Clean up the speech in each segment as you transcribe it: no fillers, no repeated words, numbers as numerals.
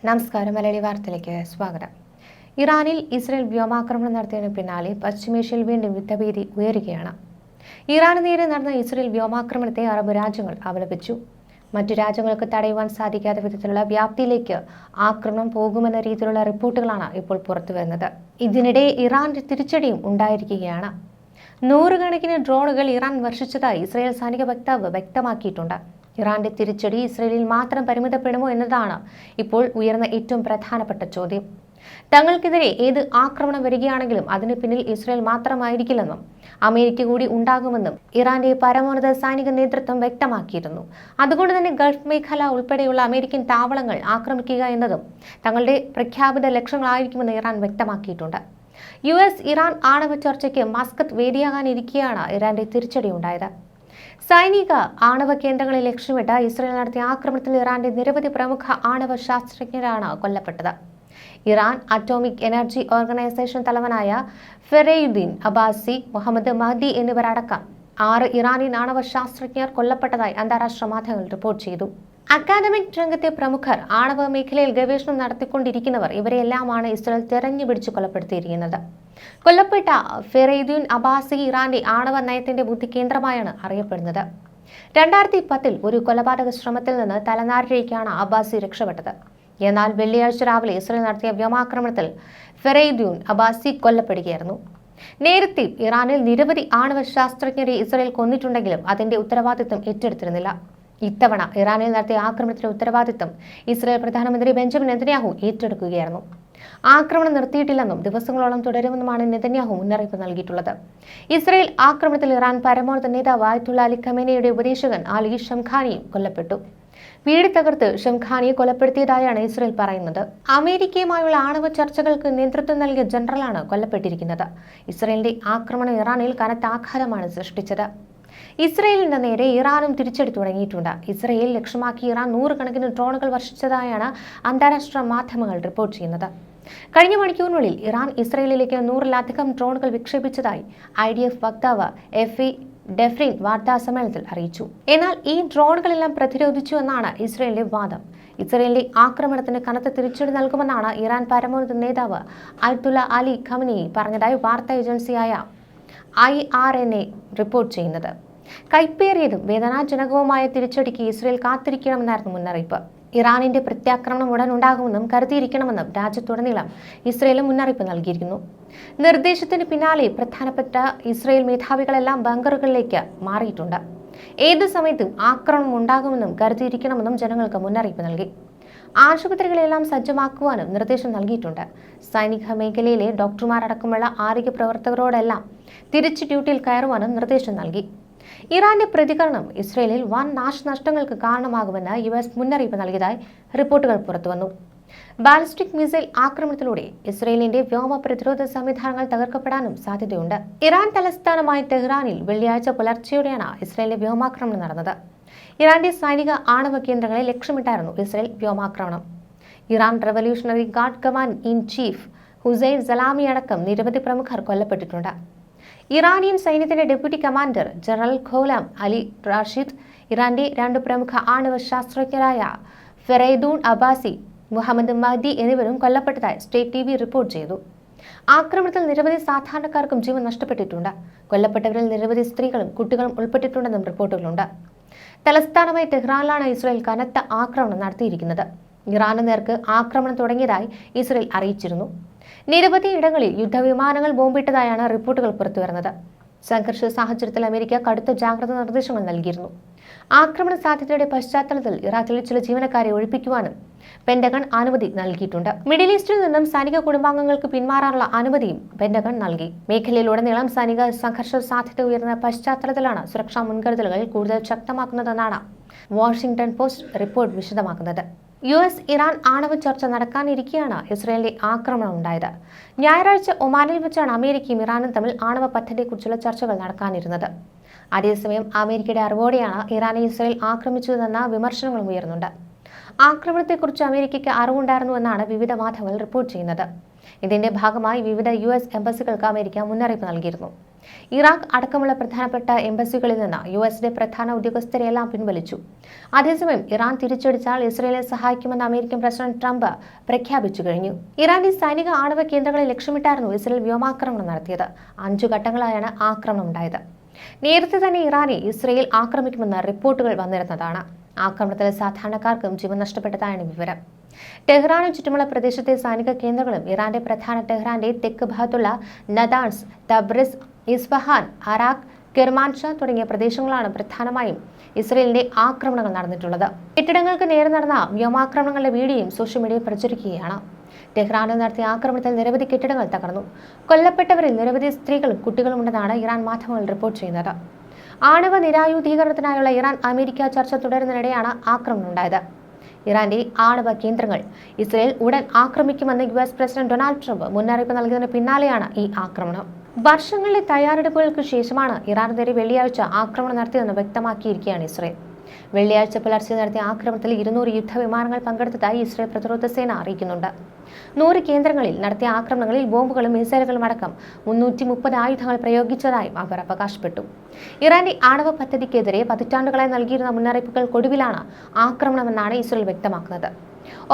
നമസ്കാരം. മലയാളി വാർത്തയിലേക്ക് സ്വാഗതം. ഇറാനിൽ ഇസ്രയേൽ വ്യോമാക്രമണം നടത്തിയതിന് പിന്നാലെ പശ്ചിമേഷ്യയിൽ വീണ്ടും യുദ്ധഭീതി ഉയരുകയാണ്. ഇറാന് നേരെ നടന്ന ഇസ്രയേൽ വ്യോമാക്രമണത്തെ അറബ് രാജ്യങ്ങൾ അപലപിച്ചു. മറ്റു രാജ്യങ്ങൾക്ക് തടയുവാൻ സാധിക്കാത്ത വിധത്തിലുള്ള വ്യാപ്തിയിലേക്ക് ആക്രമണം പോകുമെന്ന രീതിയിലുള്ള റിപ്പോർട്ടുകളാണ് ഇപ്പോൾ പുറത്തുവരുന്നത്. ഇതിനിടെ ഇറാന്റെ തിരിച്ചടിയും ഉണ്ടായിരിക്കുകയാണ്. നൂറുകണക്കിന് ഡ്രോണുകൾ ഇറാൻ വർഷിച്ചതായി ഇസ്രയേൽ സൈനിക വക്താവ് വ്യക്തമാക്കിയിട്ടുണ്ട്. ഇറാന്റെ തിരിച്ചടി ഇസ്രയേലിൽ മാത്രം പരിമിതപ്പെടുമോ എന്നതാണ് ഇപ്പോൾ ഉയർന്ന ഏറ്റവും പ്രധാനപ്പെട്ട ചോദ്യം. തങ്ങൾക്കെതിരെ ഏത് ആക്രമണം വരികയാണെങ്കിലും അതിന് പിന്നിൽ ഇസ്രയേൽ മാത്രമായിരിക്കില്ലെന്നും അമേരിക്ക കൂടി ഉണ്ടാകുമെന്നും ഇറാന്റെ പരമോന്നത സൈനിക നേതൃത്വം വ്യക്തമാക്കിയിരുന്നു. അതുകൊണ്ട് തന്നെ ഗൾഫ് മേഖല ഉൾപ്പെടെയുള്ള അമേരിക്കൻ താവളങ്ങൾ ആക്രമിക്കുക എന്നതും തങ്ങളുടെ പ്രഖ്യാപിത ലക്ഷ്യങ്ങളായിരിക്കുമെന്ന് ഇറാൻ വ്യക്തമാക്കിയിട്ടുണ്ട്. US ഇറാൻ ആണവ ചർച്ചയ്ക്ക് മസ്കത്ത് വേദിയാകാനിരിക്കെയാണ് ഇറാന്റെ തിരിച്ചടി ഉണ്ടായത്. സൈനിക ആണവ കേന്ദ്രങ്ങളെ ലക്ഷ്യമിട്ട് ഇസ്രയേൽ നടത്തിയ ആക്രമണത്തിൽ ഇറാന്റെ നിരവധി പ്രമുഖ ആണവ ശാസ്ത്രജ്ഞരാണ് കൊല്ലപ്പെട്ടത്. ഇറാൻ അറ്റോമിക് എനർജി ഓർഗനൈസേഷൻ തലവനായ ഫെറെയുദ്ദീൻ അബ്ബാസി, മുഹമ്മദ് മഹ്ദി എന്നിവരടക്കം 6 ഇറാനിയൻ ആണവ ശാസ്ത്രജ്ഞർ കൊല്ലപ്പെട്ടതായി അന്താരാഷ്ട്ര മാധ്യമങ്ങൾ റിപ്പോർട്ട് ചെയ്തു. അക്കാദമിക് രംഗത്തെ പ്രമുഖർ, ആണവ മേഖലയിൽ ഗവേഷണം നടത്തിക്കൊണ്ടിരിക്കുന്നവർ ഇവരെല്ലാമാണ് ഇസ്രയേൽ തെരഞ്ഞുപിടിച്ച് കൊലപ്പെടുത്തിയിരിക്കുന്നത്. കൊല്ലപ്പെട്ട ഫെറെയുദ്ദീൻ അബ്ബാസി ഇറാന്റെ ആണവ നയത്തിന്റെ ബുദ്ധി കേന്ദ്രമായാണ് അറിയപ്പെടുന്നത്. 2010 ഒരു കൊലപാതക ശ്രമത്തിൽ നിന്ന് തലനാരിഴയ്ക്കാണ് അബ്ബാസി രക്ഷപ്പെട്ടത്. എന്നാൽ വെള്ളിയാഴ്ച രാവിലെ ഇസ്രയേൽ നടത്തിയ വ്യോമാക്രമണത്തിൽ ഫെറെയുദ്ദീൻ അബ്ബാസി കൊല്ലപ്പെടുകയായിരുന്നു. നേരത്തെ ഇറാനിൽ നിരവധി ആണവ ശാസ്ത്രജ്ഞരെ ഇസ്രയേൽ കൊന്നിട്ടുണ്ടെങ്കിലും അതിന്റെ ഉത്തരവാദിത്വം ഏറ്റെടുത്തിരുന്നില്ല. ഇത്തവണ ഇറാനിൽ നടത്തിയ ആക്രമണത്തിന്റെ ഉത്തരവാദിത്വം ഇസ്രയേൽ പ്രധാനമന്ത്രി ബെഞ്ചമിൻ നെതന്യാഹു ഏറ്റെടുക്കുകയായിരുന്നു. ആക്രമണം നിർത്തിയിട്ടില്ലെന്നും ദിവസങ്ങളോളം തുടരുമെന്നുമാണ് നെതന്യാഹു മുന്നറിയിപ്പ് നൽകിയിട്ടുള്ളത്. ഇസ്രയേൽ ആക്രമണത്തിൽ ഇറാൻ പരമോന്നത നേതാവ് അയത്തുള്ള അലി ഖമേനിയുടെ ഉപദേശകൻ അലി ഷംഖാനിയും കൊല്ലപ്പെട്ടു. വീട് തകർത്ത് ഷംഖാനിയെ കൊലപ്പെടുത്തിയതായാണ് ഇസ്രയേൽ പറയുന്നത്. അമേരിക്കയുമായുള്ള ആണവ ചർച്ചകൾക്ക് നേതൃത്വം നൽകിയ ജനറലാണ് കൊല്ലപ്പെട്ടിരിക്കുന്നത്. ഇസ്രയേലിന്റെ ആക്രമണം ഇറാനിൽ കനത്ത ആഘാതമാണ് സൃഷ്ടിച്ചത്. ഇസ്രയേലിന്റെ നേരെ ഇറാനും തിരിച്ചടി തുടങ്ങിയിട്ടുണ്ട്. ഇസ്രയേൽ ലക്ഷ്യമാക്കി ഇറാൻ നൂറുകണക്കിന് ഡ്രോണുകൾ വർഷിച്ചതായാണ് അന്താരാഷ്ട്ര മാധ്യമങ്ങൾ റിപ്പോർട്ട് ചെയ്യുന്നത്. കഴിഞ്ഞ മണിക്കൂറിനുള്ളിൽ ഇറാൻ ഇസ്രയേലിലേക്ക് 100-ലധികം ഡ്രോണുകൾ വിക്ഷേപിച്ചതായി IDF വക്താവ് എഫി ഡെഫ്രിൻ വാർത്താ സമ്മേളനത്തിൽ അറിയിച്ചു. എന്നാൽ ഈ ഡ്രോണുകളെല്ലാം പ്രതിരോധിച്ചു എന്നാണ് ഇസ്രയേലിന്റെ വാദം. ഇസ്രയേലിന്റെ ആക്രമണത്തിന് കനത്ത തിരിച്ചടി നൽകുമെന്നാണ് ഇറാൻ പരമോന്നത നേതാവ് അയത്തുള്ള അലി ഖമേനി പറഞ്ഞതായി വാർത്താ ഏജൻസിയായ IRNA റിപ്പോർട്ട് ചെയ്യുന്നത്. കൈപ്പേറിയതും വേദനാജനകവുമായ തിരിച്ചടിക്ക് ഇസ്രയേൽ കാത്തിരിക്കണമെന്നായിരുന്നു മുന്നറിയിപ്പ്. ഇറാനിന്റെ പ്രത്യാക്രമണം ഉടൻ ഉണ്ടാകുമെന്നും കരുതിയിരിക്കണമെന്നും രാജ്യത്തുടനീളം ഇസ്രയേലും മുന്നറിയിപ്പ് നൽകിയിരിക്കുന്നു. നിർദ്ദേശത്തിന് പിന്നാലെ പ്രധാനപ്പെട്ട ഇസ്രയേൽ മേധാവികളെല്ലാം ബങ്കറുകളിലേക്ക് മാറിയിട്ടുണ്ട്. ഏതു സമയത്തും ആക്രമണം ഉണ്ടാകുമെന്നും കരുതിയിരിക്കണമെന്നും ജനങ്ങൾക്ക് മുന്നറിയിപ്പ് നൽകി. ആശുപത്രികളെല്ലാം സജ്ജമാക്കുവാനും നിർദ്ദേശം നൽകിയിട്ടുണ്ട്. സൈനിക മേഖലയിലെ ഡോക്ടർമാരടക്കമുള്ള ആരോഗ്യ പ്രവർത്തകരോടെല്ലാം തിരിച്ച് ഡ്യൂട്ടിയിൽ കയറുവാനും നിർദ്ദേശം നൽകി. ഇറാന്റെ പ്രതികരണം ഇസ്രയേലിൽ വൻ നാശനഷ്ടങ്ങൾക്ക് കാരണമാകുമെന്ന് US മുന്നറിയിപ്പ് നൽകിയതായി റിപ്പോർട്ടുകൾ പുറത്തുവന്നു. ബാലിസ്റ്റിക് മിസൈൽ ആക്രമണത്തിലൂടെ ഇസ്രയേലിന്റെ വ്യോമ പ്രതിരോധ സംവിധാനങ്ങൾ തകർക്കപ്പെടാനും സാധ്യതയുണ്ട്. ഇറാൻ തലസ്ഥാനമായ ടെഹ്റാനിൽ വെള്ളിയാഴ്ച പുലർച്ചെയോടെയാണ് ഇസ്രയേലിന്റെ വ്യോമാക്രമണം നടന്നത്. ഇറാന്റെ സൈനിക ആണവ കേന്ദ്രങ്ങളെ ലക്ഷ്യമിട്ടായിരുന്നു ഇസ്രയേൽ വ്യോമാക്രമണം. Iran revolutionary guard command in chief Hossein Salami അടക്കം നിരവധി പ്രമുഖർ കൊല്ലപ്പെട്ടിട്ടുണ്ട്. ഇറാനിയൻ സൈന്യത്തിന്റെ deputy commander general Gholam Ali Rashid, ഇറാന്റെ 2 പ്രമുഖ ആണവ ശാസ്ത്രജ്ഞരായ ഫെറെയ്ദൂൻ അബ്ബാസി, മുഹമ്മദ് മഹ്ദി എന്നിവരും കൊല്ലപ്പെട്ടതായി സ്റ്റേറ്റ് TV റിപ്പോർട്ട് ചെയ്തു. ആക്രമണത്തിൽ നിരവധി സാധാരണക്കാർക്കും ജീവൻ നഷ്ടപ്പെട്ടിട്ടുണ്ട്. കൊല്ലപ്പെട്ടവരിൽ നിരവധി സ്ത്രീകളും കുട്ടികളും ഉൾപ്പെട്ടിട്ടുണ്ടെന്നും റിപ്പോർട്ടുകളുണ്ട്. തലസ്ഥാനമായ ടെഹ്റാനിലാണ് ഇസ്രയേൽ കനത്ത ആക്രമണം നടത്തിയിരിക്കുന്നത്. ഇറാന് നേർക്ക് ആക്രമണം തുടങ്ങിയതായി ഇസ്രയേൽ അറിയിച്ചിരുന്നു. നിരവധി ഇടങ്ങളിൽ യുദ്ധവിമാനങ്ങൾ ബോംബിട്ടതായാണ് റിപ്പോർട്ടുകൾ പുറത്തുവരുന്നത്. സംഘർഷ സാഹചര്യത്തിൽ അമേരിക്ക കടുത്ത ജാഗ്രതാ നിർദ്ദേശങ്ങൾ നൽകിയിരുന്നു. ആക്രമണ സാധ്യതയുടെ പശ്ചാത്തലത്തിൽ ഇറാഖിലെ ചില ജീവനക്കാരെ ഒഴിപ്പിക്കുവാനും പെന്റഗൺ അനുമതി നൽകിയിട്ടുണ്ട്. മിഡിൽ ഈസ്റ്റിൽ നിന്നും സൈനിക കുടുംബാംഗങ്ങൾക്ക് പിന്മാറാനുള്ള അനുമതിയും പെന്റഗൺ നൽകി. മേഖലയിലുടനീളം സൈനിക സംഘർഷ സാധ്യത ഉയർന്ന പശ്ചാത്തലത്തിലാണ് സുരക്ഷാ മുൻകരുതലുകൾ കൂടുതൽ ശക്തമാക്കുന്നതെന്നാണ് വാഷിംഗ്ടൺ പോസ്റ്റ് റിപ്പോർട്ട് വിശദമാക്കുന്നത്. US ഇറാൻ ആണവ ചർച്ച നടക്കാനിരിക്കെയാണ് ഇസ്രയേലിന്റെ ആക്രമണം ഉണ്ടായത്. ഞായറാഴ്ച ഒമാനിൽ വെച്ചാണ് അമേരിക്കയും ഇറാനും തമ്മിൽ ആണവ പദ്ധതിയെക്കുറിച്ചുള്ള ചർച്ചകൾ നടക്കാനിരുന്നത്. അതേസമയം അമേരിക്കയുടെ അറിവോടെയാണ് ഇറാനെ ഇസ്രയേൽ ആക്രമിച്ചതെന്ന വിമർശനങ്ങളും ഉയർന്നുണ്ട്. ആക്രമണത്തെക്കുറിച്ച് അമേരിക്കയ്ക്ക് അറിവുണ്ടായിരുന്നുവെന്നാണ് വിവിധ മാധ്യമങ്ങൾ റിപ്പോർട്ട് ചെയ്യുന്നത്. ഇതിന്റെ ഭാഗമായി വിവിധ US എംബസികൾക്ക് അമേരിക്ക മുന്നറിയിപ്പ് നൽകിയിരുന്നു. ഇറാഖ് അടക്കമുള്ള പ്രധാനപ്പെട്ട എംബസികളിൽ നിന്ന് USന്റെ പ്രധാന ഉദ്യോഗസ്ഥരെയെല്ലാം പിൻവലിച്ചു. അതേസമയം ഇറാൻ തിരിച്ചടിച്ചാൽ ഇസ്രയേലിനെ സഹായിക്കുമെന്ന് അമേരിക്കൻ പ്രസിഡന്റ് ട്രംപ് പ്രഖ്യാപിച്ചു കഴിഞ്ഞു. ഇറാന്റെ സൈനിക ആണവ കേന്ദ്രങ്ങളെ ലക്ഷ്യമിട്ടായിരുന്നു ഇസ്രയേൽ വ്യോമാക്രമണം നടത്തിയത്. 5 ഘട്ടങ്ങളായാണ് ആക്രമണം ഉണ്ടായത്. നേരത്തെ തന്നെ ഇറാനെ ഇസ്രയേൽ ആക്രമിക്കുമെന്ന് റിപ്പോർട്ടുകൾ വന്നിരുന്നതാണ്. ആക്രമണത്തിൽ സാധാരണക്കാർക്കും ജീവൻ നഷ്ടപ്പെട്ടതായാണ് വിവരം. ടെഹ്റാനും ചുറ്റുമുള്ള പ്രദേശത്തെ സൈനിക കേന്ദ്രങ്ങളും ഇറാന്റെ ടെഹ്റാന്റെ തെക്ക് ഭാഗത്തുള്ള നദാൻസ്, തബ്രിസ്, ഇസ്ഫഹാൻ, അറാഖ്, കിർമാൻഷാ തുടങ്ങിയ പ്രദേശങ്ങളാണ് പ്രധാനമായും ഇസ്രയേലിന്റെ ആക്രമണങ്ങൾ നടന്നിട്ടുള്ളത്. കെട്ടിടങ്ങൾക്ക് നേരെ നടന്ന വ്യോമാക്രമണങ്ങളുടെ വീഡിയോയും സോഷ്യൽ മീഡിയയിൽ പ്രചരിക്കുകയാണ്. ടെഹ്റാനിൽ നടത്തിയ ആക്രമണത്തിൽ നിരവധി കെട്ടിടങ്ങൾ തകർന്നു. കൊല്ലപ്പെട്ടവരിൽ നിരവധി സ്ത്രീകളും കുട്ടികളും ഉണ്ടെന്നാണ് ഇറാൻ മാധ്യമങ്ങൾ റിപ്പോർട്ട് ചെയ്യുന്നത്. ആണവ നിരായുധീകരണത്തിനായുള്ള ഇറാൻ-അമേരിക്ക ചർച്ച തുടരുന്നതിനിടെയാണ് ആക്രമണം ഉണ്ടായത്. ഇറാന്റെ ആണവ കേന്ദ്രങ്ങൾ ഇസ്രയേൽ ഉടൻ ആക്രമിക്കുമെന്ന് US പ്രസിഡന്റ് ഡൊണാൾഡ് ട്രംപ് മുന്നറിയിപ്പ് നൽകിയതിന് പിന്നാലെയാണ് ഈ ആക്രമണം. വർഷങ്ങളിലെ തയ്യാറെടുപ്പുകൾക്ക് ശേഷമാണ് ഇറാൻ നേരെ വെള്ളിയാഴ്ച ആക്രമണം നടത്തിയതെന്ന് വ്യക്തമാക്കിയിരിക്കുകയാണ് ഇസ്രയേൽ. വെള്ളിയാഴ്ച പുലർച്ചെ നടത്തിയ ആക്രമണത്തിൽ 200 യുദ്ധവിമാനങ്ങൾ പങ്കെടുത്തതായി ഇസ്രയേൽ പ്രതിരോധ സേന അറിയിക്കുന്നുണ്ട്. 100 കേന്ദ്രങ്ങളിൽ നടത്തിയ ആക്രമണങ്ങളിൽ ബോംബുകളും മിസൈലുകളും അടക്കം 330 ആയുധങ്ങൾ പ്രയോഗിച്ചതായും അവർ അവകാശപ്പെട്ടു. ഇറാന്റെ ആണവ പദ്ധതിക്കെതിരെ പതിറ്റാണ്ടുകളായി നൽകിയിരുന്ന മുന്നറിയിപ്പുകൾക്കൊടുവിലാണ് ആക്രമണമെന്നാണ് ഇസ്രയേൽ വ്യക്തമാക്കുന്നത്.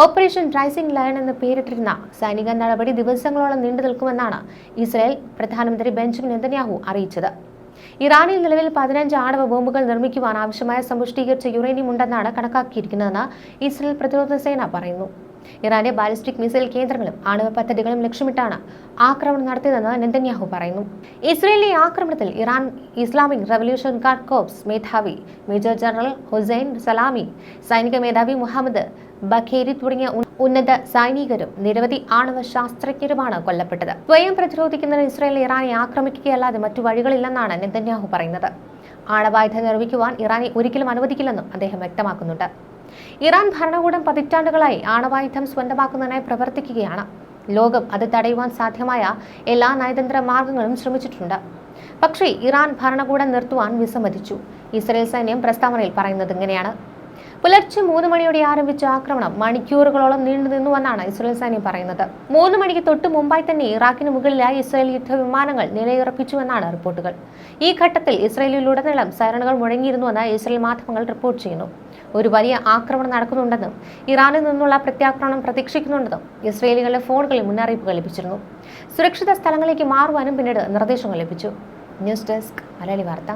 ഓപ്പറേഷൻ റൈസിംഗ് ലയൺ എന്ന് പേരിട്ടിരുന്ന സൈനിക നടപടി ദിവസങ്ങളോളം നീണ്ടു നിൽക്കുമെന്നാണ് ഇസ്രയേൽ പ്രധാനമന്ത്രി ബെഞ്ചമിൻ നെതന്യാഹു അറിയിച്ചത്. ഇറാനിൽ നിലവിൽ 15 ആണവ ബോംബുകൾ നിർമ്മിക്കുവാൻ ആവശ്യമായ സമ്പുഷ്ടീകരിച്ച യുറേനിയം ഉണ്ടെന്നാണ് കണക്കാക്കിയിരിക്കുന്നതെന്ന് ഇസ്രയേൽ പ്രതിരോധ സേന പറയുന്നു. ഇറാന്റെ ബാലിസ്റ്റിക് മിസൈൽ കേന്ദ്രങ്ങളും ആണവ പദ്ധതികളും ലക്ഷ്യമിട്ടാണ് ആക്രമണം നടത്തിയതെന്ന് നെതന്യാഹു പറയുന്നു. ഇസ്രയേലിലെ ആക്രമണത്തിൽ Iran Islamic revolution guard corps മേധാവി മേജർ ജനറൽ ഹുസൈൻ സലാമി, സൈനിക മേധാവി മുഹമ്മദ് ബഖേരി തുടങ്ങിയ ഉന്നത സൈനികരും നിരവധി ആണവ ശാസ്ത്രജ്ഞരുമാണ് കൊല്ലപ്പെട്ടത്. സ്വയം പ്രതിരോധിക്കുന്നതിന് ഇസ്രയേൽ ഇറാനെ ആക്രമിക്കുകയല്ലാതെ മറ്റു വഴികളില്ലെന്നാണ് നെതന്യാഹു പറയുന്നത്. ആണവായുധം നിർമ്മിക്കുവാൻ ഇറാനെ ഒരിക്കലും അനുവദിക്കില്ലെന്നും അദ്ദേഹം വ്യക്തമാക്കുന്നുണ്ട്. ഇറാൻ ഭരണകൂടം പതിറ്റാണ്ടുകളായി ആണവായുധം സ്വന്തമാക്കുന്നതിനായി പ്രവർത്തിക്കുകയാണ്. ലോകം അത് തടയുവാൻ സാധ്യമായ എല്ലാ നയതന്ത്ര മാർഗങ്ങളും ശ്രമിച്ചിട്ടുണ്ട്. പക്ഷേ ഇറാൻ ഭരണകൂടം നിർത്തുവാൻ വിസമ്മതിച്ചു. ഇസ്രയേൽ സൈന്യം പ്രസ്താവനയിൽ പറയുന്നത് ഇങ്ങനെയാണ്: പുലർച്ചെ 3 മണിയോടെ ആരംഭിച്ച ആക്രമണം മണിക്കൂറുകളോളം നീണ്ടുനിന്നുവെന്നാണ് ഇസ്രയേൽ സൈന്യം പറയുന്നത്. 3 മണിക്ക് തൊട്ട് മുമ്പായി തന്നെ ഇറാഖിന് മുകളിലായി ഇസ്രയേൽ യുദ്ധവിമാനങ്ങൾ നിലയുറപ്പിച്ചുവെന്നാണ് റിപ്പോർട്ടുകൾ. ഈ ഘട്ടത്തിൽ ഇസ്രയേലിലുടനീളം സൈറണുകൾ മുഴങ്ങിയിരുന്നുവെന്ന് ഇസ്രയേൽ മാധ്യമങ്ങൾ റിപ്പോർട്ട് ചെയ്യുന്നു. ഒരു വലിയ ആക്രമണം നടക്കുന്നുണ്ടെന്നും ഇറാനിൽ നിന്നുള്ള പ്രത്യാക്രമണം പ്രതീക്ഷിക്കുന്നുണ്ടെന്നും ഇസ്രയേലികളുടെ ഫോണുകളിൽ മുന്നറിയിപ്പുകൾ ലഭിച്ചിരുന്നു. സുരക്ഷിത സ്ഥലങ്ങളിലേക്ക് മാറുവാനും പിന്നീട് നിർദ്ദേശങ്ങൾ ലഭിച്ചു. ന്യൂസ് ഡെസ്ക് മലയാളി വാർത്ത.